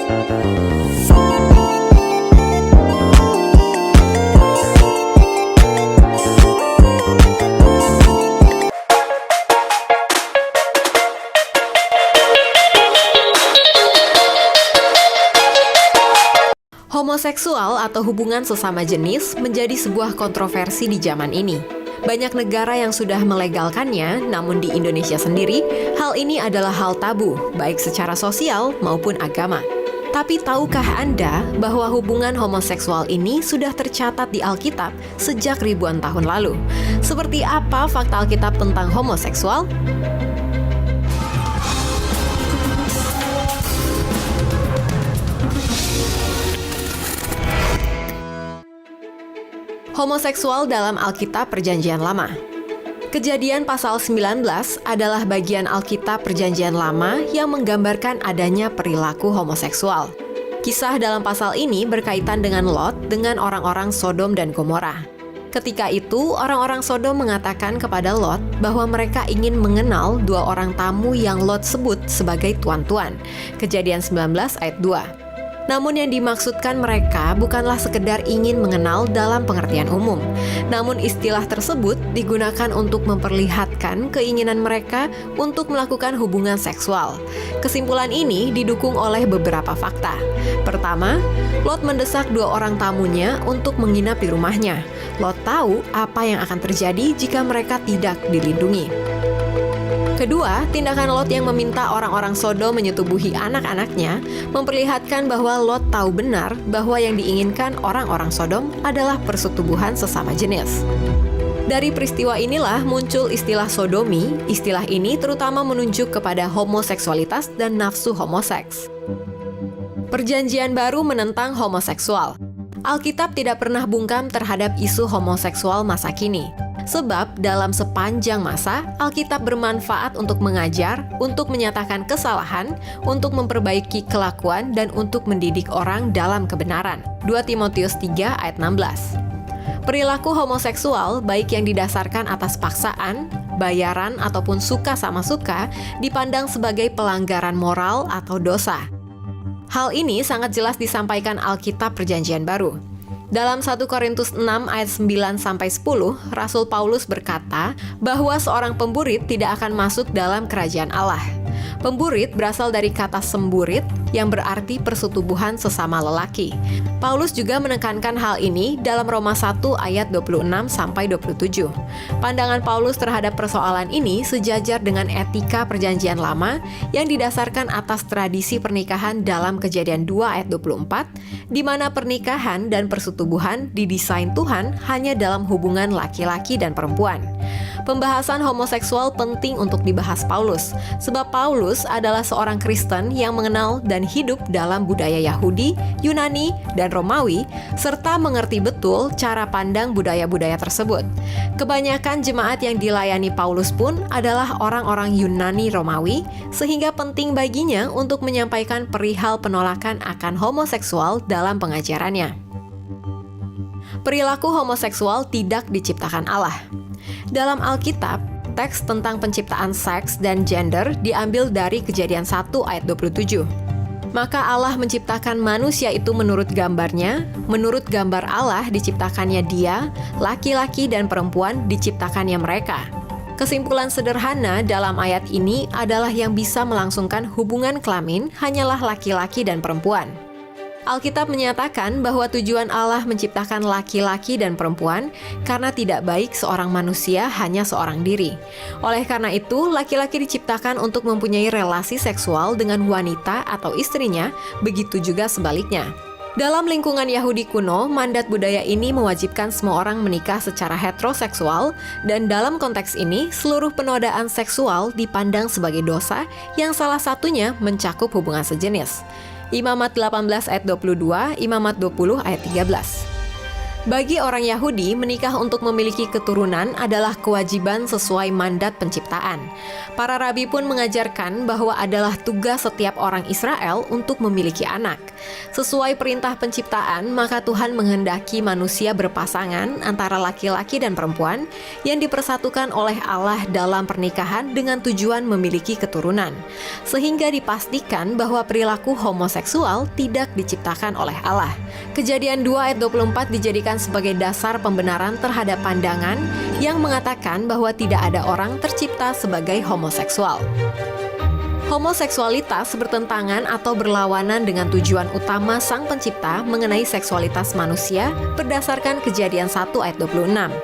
Homoseksual atau hubungan sesama jenis menjadi sebuah kontroversi di zaman ini. Banyak negara yang sudah melegalkannya, namun di Indonesia sendiri, hal ini adalah hal tabu, baik secara sosial maupun agama. Tapi tahukah Anda bahwa hubungan homoseksual ini sudah tercatat di Alkitab sejak ribuan tahun lalu? Seperti apa fakta Alkitab tentang homoseksual? Homoseksual dalam Alkitab Perjanjian Lama. Kejadian pasal 19 adalah bagian Alkitab Perjanjian Lama yang menggambarkan adanya perilaku homoseksual. Kisah dalam pasal ini berkaitan dengan Lot dengan orang-orang Sodom dan Gomora. Ketika itu, orang-orang Sodom mengatakan kepada Lot bahwa mereka ingin mengenal dua orang tamu yang Lot sebut sebagai tuan-tuan. Kejadian 19 ayat 2. Namun yang dimaksudkan mereka bukanlah sekedar ingin mengenal dalam pengertian umum. Namun istilah tersebut digunakan untuk memperlihatkan keinginan mereka untuk melakukan hubungan seksual. Kesimpulan ini didukung oleh beberapa fakta. Pertama, Lot mendesak dua orang tamunya untuk menginap di rumahnya. Lot tahu apa yang akan terjadi jika mereka tidak dilindungi. Kedua, tindakan Lot yang meminta orang-orang Sodom menyetubuhi anak-anaknya memperlihatkan bahwa Lot tahu benar bahwa yang diinginkan orang-orang Sodom adalah persetubuhan sesama jenis. Dari peristiwa inilah muncul istilah sodomi. Istilah ini terutama menunjuk kepada homoseksualitas dan nafsu homoseks. Perjanjian Baru menentang homoseksual. Alkitab tidak pernah bungkam terhadap isu homoseksual masa kini. Sebab dalam sepanjang masa, Alkitab bermanfaat untuk mengajar, untuk menyatakan kesalahan, untuk memperbaiki kelakuan, dan untuk mendidik orang dalam kebenaran. 2 Timotius 3 ayat 16. Perilaku homoseksual, baik yang didasarkan atas paksaan, bayaran, ataupun suka sama suka, dipandang sebagai pelanggaran moral atau dosa. Hal ini sangat jelas disampaikan Alkitab Perjanjian Baru. Dalam 1 Korintus 6 ayat 9-10, Rasul Paulus berkata bahwa seorang pemburit tidak akan masuk dalam kerajaan Allah. Pemburit berasal dari kata semburit yang berarti persetubuhan sesama lelaki. Paulus juga menekankan hal ini dalam Roma 1 ayat 26-27. Pandangan Paulus terhadap persoalan ini sejajar dengan etika Perjanjian Lama yang didasarkan atas tradisi pernikahan dalam Kejadian 2 ayat 24, di mana pernikahan dan persetubuhan didesain Tuhan hanya dalam hubungan laki-laki dan perempuan. Pembahasan homoseksual penting untuk dibahas Paulus, sebab Paulus adalah seorang Kristen yang mengenal dan hidup dalam budaya Yahudi, Yunani, dan Romawi, serta mengerti betul cara pandang budaya-budaya tersebut. Kebanyakan jemaat yang dilayani Paulus pun adalah orang-orang Yunani Romawi, sehingga penting baginya untuk menyampaikan perihal penolakan akan homoseksual dalam pengajarannya. Perilaku homoseksual tidak diciptakan Allah. Dalam Alkitab, teks tentang penciptaan seks dan gender diambil dari Kejadian 1 ayat 27. Maka Allah menciptakan manusia itu menurut gambarnya, menurut gambar Allah diciptakannya dia, laki-laki dan perempuan diciptakannya mereka. Kesimpulan sederhana dalam ayat ini adalah yang bisa melangsungkan hubungan kelamin hanyalah laki-laki dan perempuan. Alkitab menyatakan bahwa tujuan Allah menciptakan laki-laki dan perempuan karena tidak baik seorang manusia hanya seorang diri. Oleh karena itu, laki-laki diciptakan untuk mempunyai relasi seksual dengan wanita atau istrinya, begitu juga sebaliknya. Dalam lingkungan Yahudi kuno, mandat budaya ini mewajibkan semua orang menikah secara heteroseksual, dan dalam konteks ini, seluruh penodaan seksual dipandang sebagai dosa yang salah satunya mencakup hubungan sejenis. Imamat 18 ayat 22, Imamat 20 ayat 13. Bagi orang Yahudi, menikah untuk memiliki keturunan adalah kewajiban sesuai mandat penciptaan. Para rabi pun mengajarkan bahwa adalah tugas setiap orang Israel untuk memiliki anak. Sesuai perintah penciptaan, maka Tuhan menghendaki manusia berpasangan antara laki-laki dan perempuan yang dipersatukan oleh Allah dalam pernikahan dengan tujuan memiliki keturunan. Sehingga dipastikan bahwa perilaku homoseksual tidak diciptakan oleh Allah. Kejadian 2 ayat 24 dijadikan sebagai dasar pembenaran terhadap pandangan yang mengatakan bahwa tidak ada orang tercipta sebagai homoseksual. Homoseksualitas bertentangan atau berlawanan dengan tujuan utama Sang Pencipta mengenai seksualitas manusia berdasarkan Kejadian 1 ayat 26.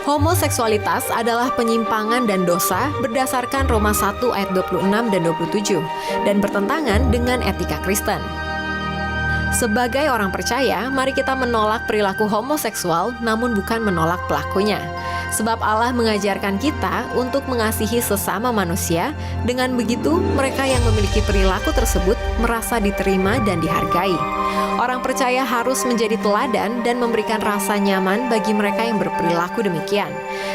Homoseksualitas adalah penyimpangan dan dosa berdasarkan Roma 1 ayat 26 dan 27 dan bertentangan dengan etika Kristen. Sebagai orang percaya, mari kita menolak perilaku homoseksual namun bukan menolak pelakunya. Sebab Allah mengajarkan kita untuk mengasihi sesama manusia. Dengan begitu, mereka yang memiliki perilaku tersebut merasa diterima dan dihargai. Orang percaya harus menjadi teladan dan memberikan rasa nyaman bagi mereka yang berperilaku demikian.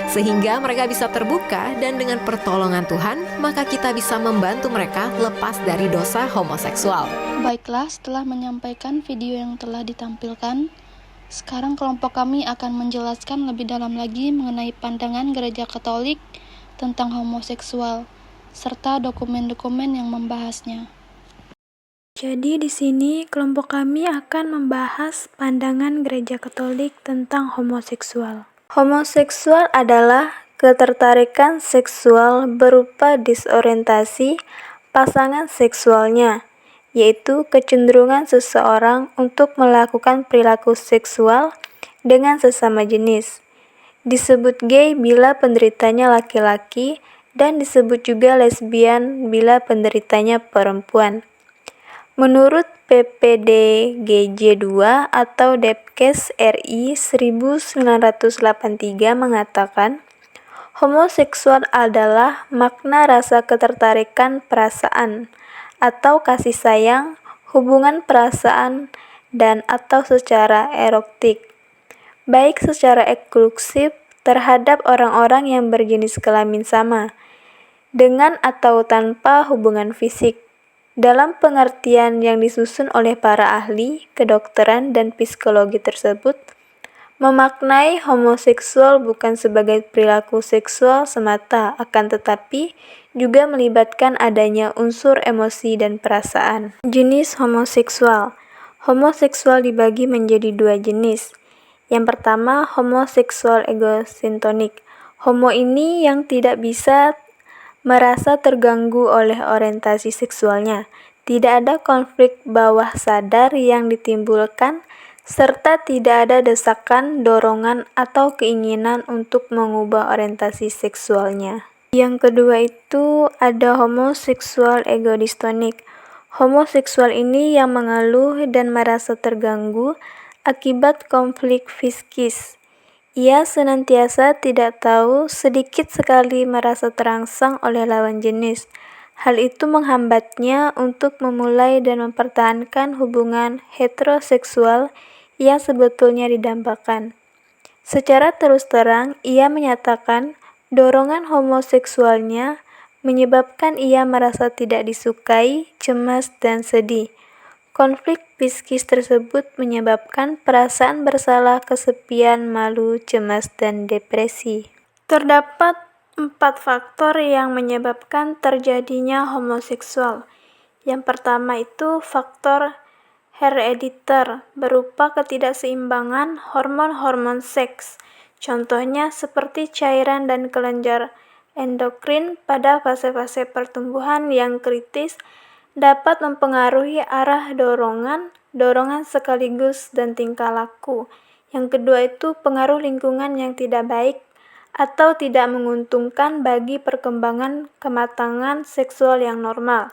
Sehingga mereka bisa terbuka dan dengan pertolongan Tuhan, maka kita bisa membantu mereka lepas dari dosa homoseksual. Baiklah, setelah menyampaikan video yang telah ditampilkan, sekarang kelompok kami akan menjelaskan lebih dalam lagi mengenai pandangan Gereja Katolik tentang homoseksual, serta dokumen-dokumen yang membahasnya. Jadi di sini kelompok kami akan membahas pandangan Gereja Katolik tentang homoseksual. Homoseksual adalah ketertarikan seksual berupa disorientasi pasangan seksualnya, yaitu kecenderungan seseorang untuk melakukan perilaku seksual dengan sesama jenis. Disebut gay bila penderitanya laki-laki dan disebut juga lesbian bila penderitanya perempuan. Menurut PPDGJ 2 atau Depkes RI 1983 mengatakan, homoseksual adalah makna rasa ketertarikan perasaan atau kasih sayang, hubungan perasaan, dan atau secara erotik, baik secara eksklusif terhadap orang-orang yang berjenis kelamin sama, dengan atau tanpa hubungan fisik. Dalam pengertian yang disusun oleh para ahli kedokteran dan psikologi tersebut, memaknai homoseksual bukan sebagai perilaku seksual semata, akan tetapi juga melibatkan adanya unsur emosi dan perasaan. Jenis homoseksual. Homoseksual dibagi menjadi dua jenis. Yang pertama, homoseksual egosintonik. Homo ini yang tidak bisa merasa terganggu oleh orientasi seksualnya. Tidak ada konflik bawah sadar yang ditimbulkan, serta tidak ada desakan, dorongan, atau keinginan untuk mengubah orientasi seksualnya. Yang kedua itu ada homoseksual egodistonik. Homoseksual ini yang mengeluh dan merasa terganggu akibat konflik psikis. Ia senantiasa tidak tahu, sedikit sekali merasa terangsang oleh lawan jenis. Hal itu menghambatnya untuk memulai dan mempertahankan hubungan heteroseksual yang sebetulnya didambakan. Secara terus terang, ia menyatakan dorongan homoseksualnya menyebabkan ia merasa tidak disukai, cemas, dan sedih. Konflik psikis tersebut menyebabkan perasaan bersalah, kesepian, malu, cemas, dan depresi. Terdapat 4 faktor yang menyebabkan terjadinya homoseksual. Yang pertama itu faktor herediter berupa ketidakseimbangan hormon-hormon seks. Contohnya seperti cairan dan kelenjar endokrin pada fase-fase pertumbuhan yang kritis dapat mempengaruhi arah dorongan sekaligus dan tingkah laku. Yang kedua itu pengaruh lingkungan yang tidak baik atau tidak menguntungkan bagi perkembangan kematangan seksual yang normal.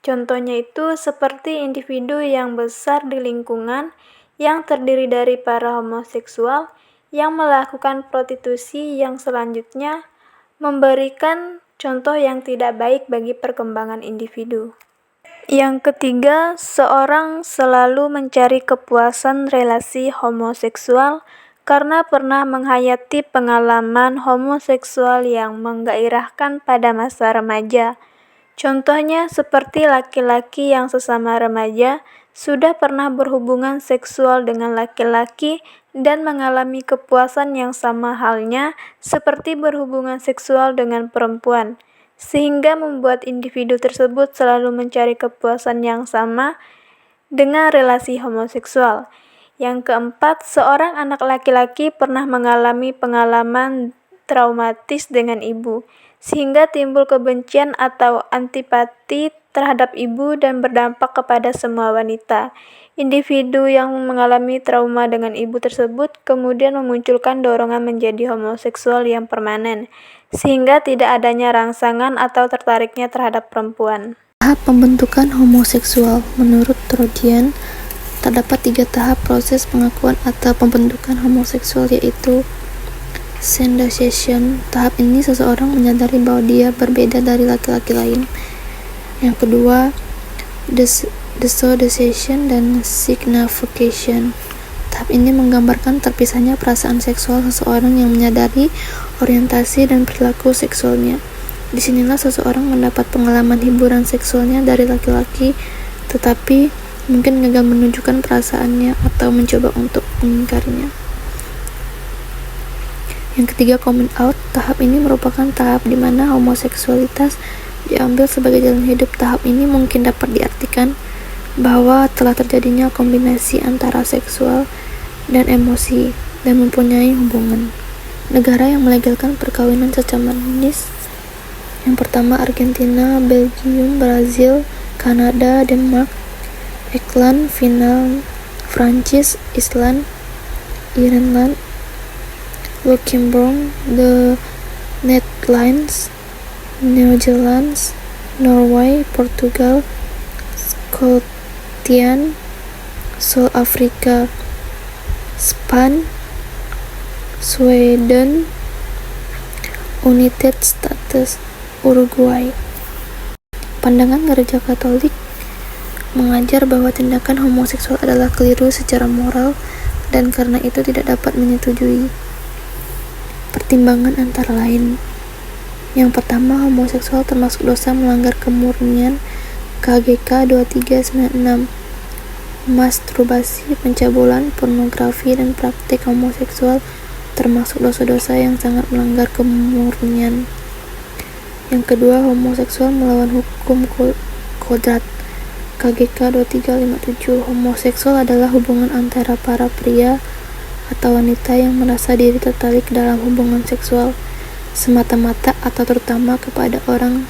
Contohnya itu seperti individu yang besar di lingkungan yang terdiri dari para homoseksual yang melakukan prostitusi yang selanjutnya memberikan contoh yang tidak baik bagi perkembangan individu. Yang ketiga, seorang selalu mencari kepuasan relasi homoseksual karena pernah menghayati pengalaman homoseksual yang menggairahkan pada masa remaja. Contohnya seperti laki-laki yang sesama remaja sudah pernah berhubungan seksual dengan laki-laki dan mengalami kepuasan yang sama halnya seperti berhubungan seksual dengan perempuan, sehingga membuat individu tersebut selalu mencari kepuasan yang sama dengan relasi homoseksual. Yang keempat, seorang anak laki-laki pernah mengalami pengalaman traumatis dengan ibu, sehingga timbul kebencian atau antipati terhadap ibu dan berdampak kepada semua wanita. Individu yang mengalami trauma dengan ibu tersebut kemudian memunculkan dorongan menjadi homoseksual yang permanen, sehingga tidak adanya rangsangan atau tertariknya terhadap perempuan. Tahap pembentukan homoseksual. Menurut Trodian, terdapat 3 tahap proses pengakuan atau pembentukan homoseksual, yaitu sensitization. Tahap ini seseorang menyadari bahwa dia berbeda dari laki-laki lain. Yang kedua, dissociation dan signification. Tahap ini menggambarkan terpisahnya perasaan seksual seseorang yang menyadari orientasi dan perilaku seksualnya. Disinilah seseorang mendapat pengalaman hiburan seksualnya dari laki-laki, tetapi mungkin gagal menunjukkan perasaannya atau mencoba untuk mengingkarinya. Yang ketiga, coming out. Tahap ini merupakan tahap di mana homoseksualitas diambil sebagai jalan hidup. Tahap ini mungkin dapat diartikan bahwa telah terjadinya kombinasi antara seksual dan emosi dan mempunyai hubungan. Negara yang melegalkan perkawinan secara manis: yang pertama Argentina, Belgium, Brazil, Kanada, Denmark, Ireland, Finland, Prancis, Island, Ireland, Luxembourg, the Netherlands, New Zealand, Norway, Portugal, Scotland, South Africa, Spanyol, Sweden, United States, Uruguay. Pandangan Gereja Katolik mengajar bahwa tindakan homoseksual adalah keliru secara moral dan karena itu tidak dapat menyetujui. Pertimbangan antara lain: yang pertama, homoseksual termasuk dosa melanggar kemurnian KGK 2396. Masturbasi, pencabulan, pornografi, dan praktik homoseksual termasuk dosa-dosa yang sangat melanggar kemurnian. Yang kedua, homoseksual melawan hukum kodrat KGK 2357. Homoseksual adalah hubungan antara para pria atau wanita yang merasa diri tertarik dalam hubungan seksual semata-mata atau terutama kepada orang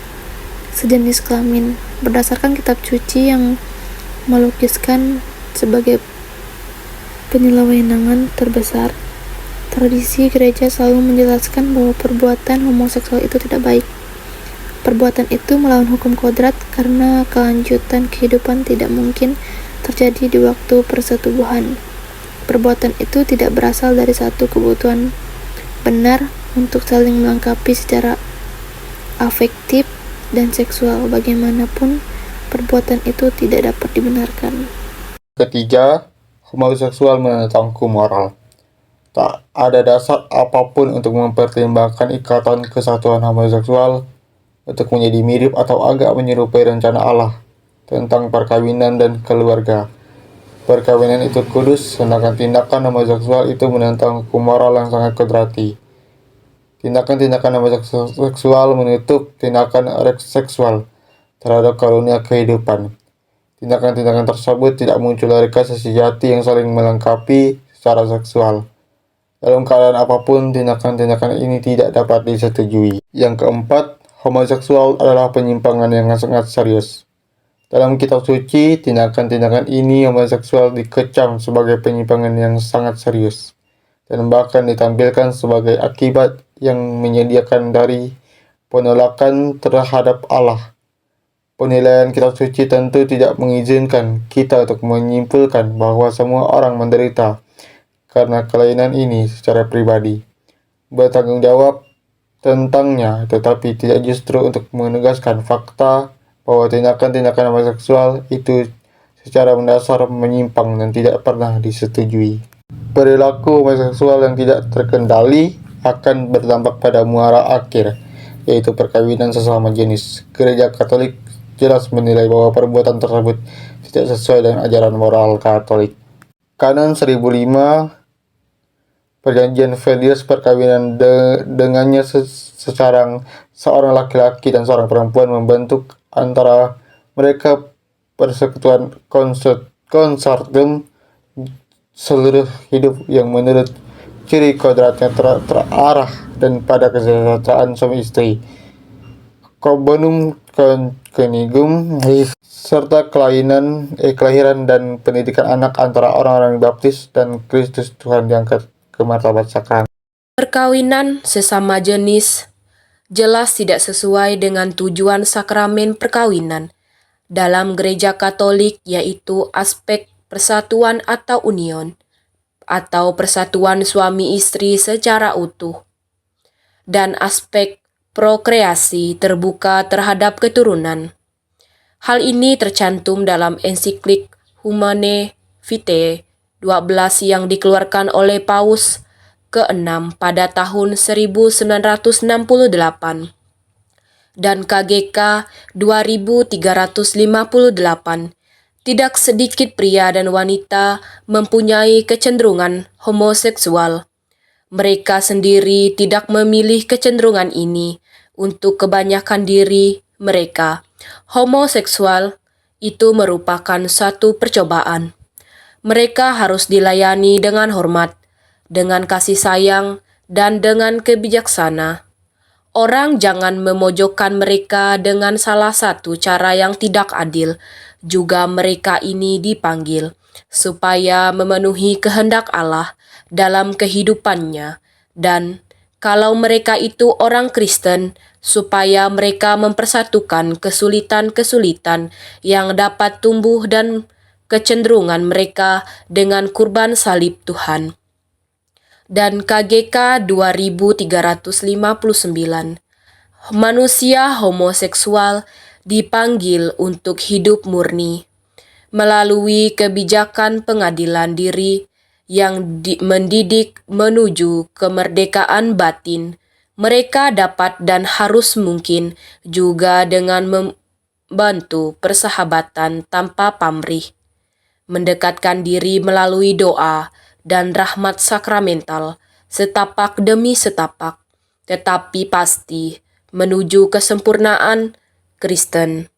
sejenis kelamin. Berdasarkan kitab suci yang melukiskan sebagai penyelewengan terbesar, tradisi gereja selalu menjelaskan bahwa perbuatan homoseksual itu tidak baik. Perbuatan itu melawan hukum kodrat karena kelanjutan kehidupan tidak mungkin terjadi di waktu persetubuhan. Perbuatan itu tidak berasal dari satu kebutuhan benar untuk saling melengkapi secara afektif dan seksual. Bagaimanapun, perbuatan itu tidak dapat dibenarkan. Ketiga, homoseksual menentang hukum moral. Tak ada dasar apapun untuk mempertimbangkan ikatan kesatuan homoseksual untuk menjadi mirip atau agak menyerupai rencana Allah tentang perkawinan dan keluarga. Perkawinan itu kudus, sedangkan tindakan homoseksual itu menentang hukum moral yang sangat kodrati. Tindakan-tindakan homoseksual menutup tindakan seksual terhadap karunia kehidupan. Tindakan-tindakan tersebut tidak muncul dari kasih sejati yang saling melengkapi secara seksual. Dalam keadaan apapun, tindakan-tindakan ini tidak dapat disetujui. Yang keempat, homoseksual adalah penyimpangan yang sangat serius. Dalam kitab suci, tindakan-tindakan ini homoseksual dikecam sebagai penyimpangan yang sangat serius, dan bahkan ditampilkan sebagai akibat yang menyediakan dari penolakan terhadap Allah. Penilaian kitab suci tentu tidak mengizinkan kita untuk menyimpulkan bahwa semua orang menderita karena kelainan ini secara pribadi, bertanggung jawab tentangnya, tetapi tidak justru untuk menegaskan fakta bahwa tindakan-tindakan homoseksual itu secara mendasar menyimpang dan tidak pernah disetujui. Perilaku homoseksual yang tidak terkendali akan berdampak pada muara akhir, yaitu perkawinan sesama jenis. Gereja Katolik jelas menilai bahwa perbuatan tersebut tidak sesuai dengan ajaran moral Katolik. Kanon 1005 Perjanjian Velius, perkawinan dengannya seorang laki-laki dan seorang perempuan membentuk antara mereka persekutuan konsortium seluruh hidup yang menurut ciri kodratnya terarah dan pada kesejahteraan suami istri, Combonum conjugum, serta kelahiran dan pendidikan anak antara orang-orang baptis dan Kristus Tuhan yang ke martabat sakramen. Perkawinan sesama jenis jelas tidak sesuai dengan tujuan sakramen perkawinan dalam Gereja Katolik, yaitu aspek persatuan atau union, atau persatuan suami istri secara utuh, dan aspek prokreasi terbuka terhadap keturunan. Hal ini tercantum dalam ensiklik Humanae Vitae 12 yang dikeluarkan oleh Paus ke-6 pada tahun 1968 dan KGK 2358. Tidak sedikit pria dan wanita mempunyai kecenderungan homoseksual. Mereka sendiri tidak memilih kecenderungan ini untuk kebanyakan diri mereka. Homoseksual itu merupakan satu percobaan. Mereka harus dilayani dengan hormat, dengan kasih sayang, dan dengan kebijaksana. Orang jangan memojokkan mereka dengan salah satu cara yang tidak adil. Juga mereka ini dipanggil supaya memenuhi kehendak Allah dalam kehidupannya, dan kalau mereka itu orang Kristen, supaya mereka mempersatukan kesulitan-kesulitan yang dapat tumbuh dan kecenderungan mereka dengan kurban salib Tuhan. Dan KGK 2359, manusia homoseksual dipanggil untuk hidup murni melalui kebijakan pengadilan diri yang mendidik menuju kemerdekaan batin. Mereka dapat dan harus mungkin juga dengan membantu persahabatan tanpa pamrih, mendekatkan diri melalui doa dan rahmat sakramental, setapak demi setapak, tetapi pasti menuju kesempurnaan Kristen.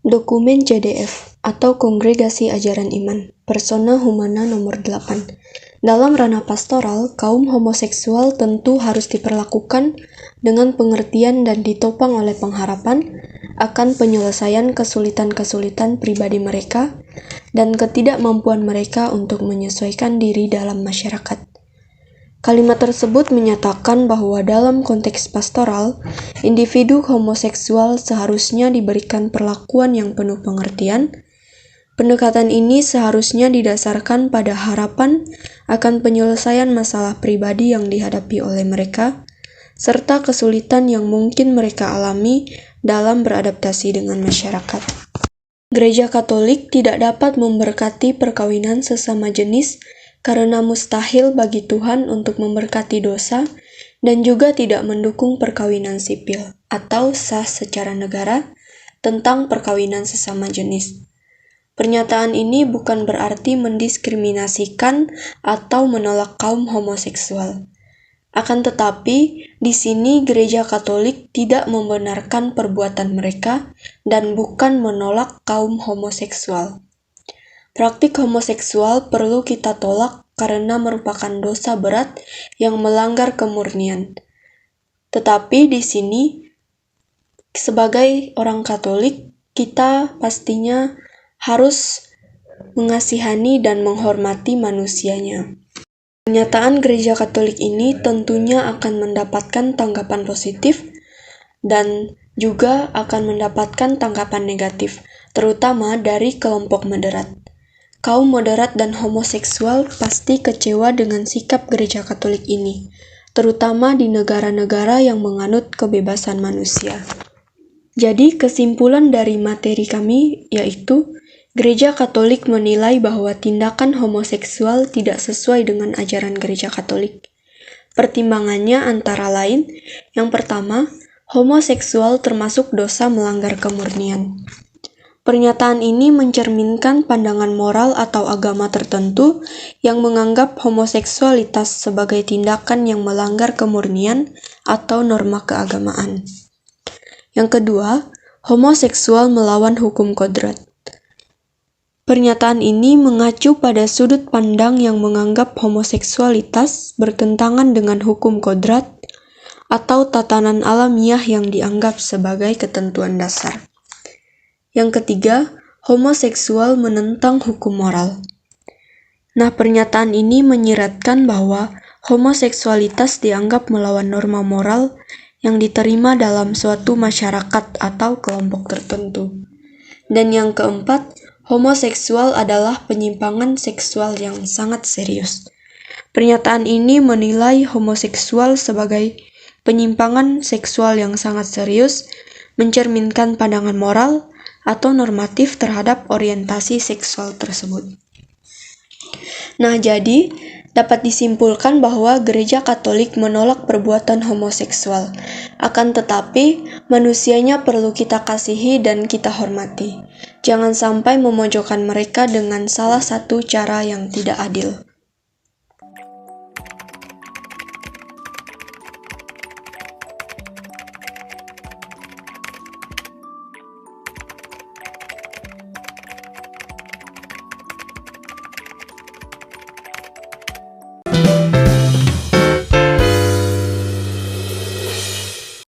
Dokumen CDF atau Kongregasi Ajaran Iman, Persona Humana nomor 8. Dalam ranah pastoral, kaum homoseksual tentu harus diperlakukan dengan pengertian dan ditopang oleh pengharapan akan penyelesaian kesulitan-kesulitan pribadi mereka dan ketidakmampuan mereka untuk menyesuaikan diri dalam masyarakat. Kalimat tersebut menyatakan bahwa dalam konteks pastoral, individu homoseksual seharusnya diberikan perlakuan yang penuh pengertian. Pendekatan ini seharusnya didasarkan pada harapan akan penyelesaian masalah pribadi yang dihadapi oleh mereka, serta kesulitan yang mungkin mereka alami dalam beradaptasi dengan masyarakat. Gereja Katolik tidak dapat memberkati perkawinan sesama jenis karena mustahil bagi Tuhan untuk memberkati dosa dan juga tidak mendukung perkawinan sipil atau sah secara negara tentang perkawinan sesama jenis. Pernyataan ini bukan berarti mendiskriminasikan atau menolak kaum homoseksual. Akan tetapi, di sini Gereja Katolik tidak membenarkan perbuatan mereka dan bukan menolak kaum homoseksual. Praktik homoseksual perlu kita tolak karena merupakan dosa berat yang melanggar kemurnian. Tetapi di sini, sebagai orang Katolik, kita pastinya harus mengasihani dan menghormati manusianya. Pernyataan Gereja Katolik ini tentunya akan mendapatkan tanggapan positif dan juga akan mendapatkan tanggapan negatif, terutama dari kelompok moderat. Kaum moderat dan homoseksual pasti kecewa dengan sikap Gereja Katolik ini, terutama di negara-negara yang menganut kebebasan manusia. Jadi kesimpulan dari materi kami yaitu Gereja Katolik menilai bahwa tindakan homoseksual tidak sesuai dengan ajaran Gereja Katolik. Pertimbangannya antara lain, yang pertama, homoseksual termasuk dosa melanggar kemurnian. Pernyataan ini mencerminkan pandangan moral atau agama tertentu yang menganggap homoseksualitas sebagai tindakan yang melanggar kemurnian atau norma keagamaan. Yang kedua, homoseksual melawan hukum kodrat. Pernyataan ini mengacu pada sudut pandang yang menganggap homoseksualitas bertentangan dengan hukum kodrat atau tatanan alamiah yang dianggap sebagai ketentuan dasar. Yang ketiga, homoseksual menentang hukum moral. Nah, pernyataan ini menyiratkan bahwa homoseksualitas dianggap melawan norma moral yang diterima dalam suatu masyarakat atau kelompok tertentu. Dan yang keempat, homoseksual adalah penyimpangan seksual yang sangat serius. Pernyataan ini menilai homoseksual sebagai penyimpangan seksual yang sangat serius, mencerminkan pandangan moral atau normatif terhadap orientasi seksual tersebut. Nah, jadi dapat disimpulkan bahwa Gereja Katolik menolak perbuatan homoseksual. Akan tetapi, manusianya perlu kita kasihi dan kita hormati. Jangan sampai memojokkan mereka dengan salah satu cara yang tidak adil.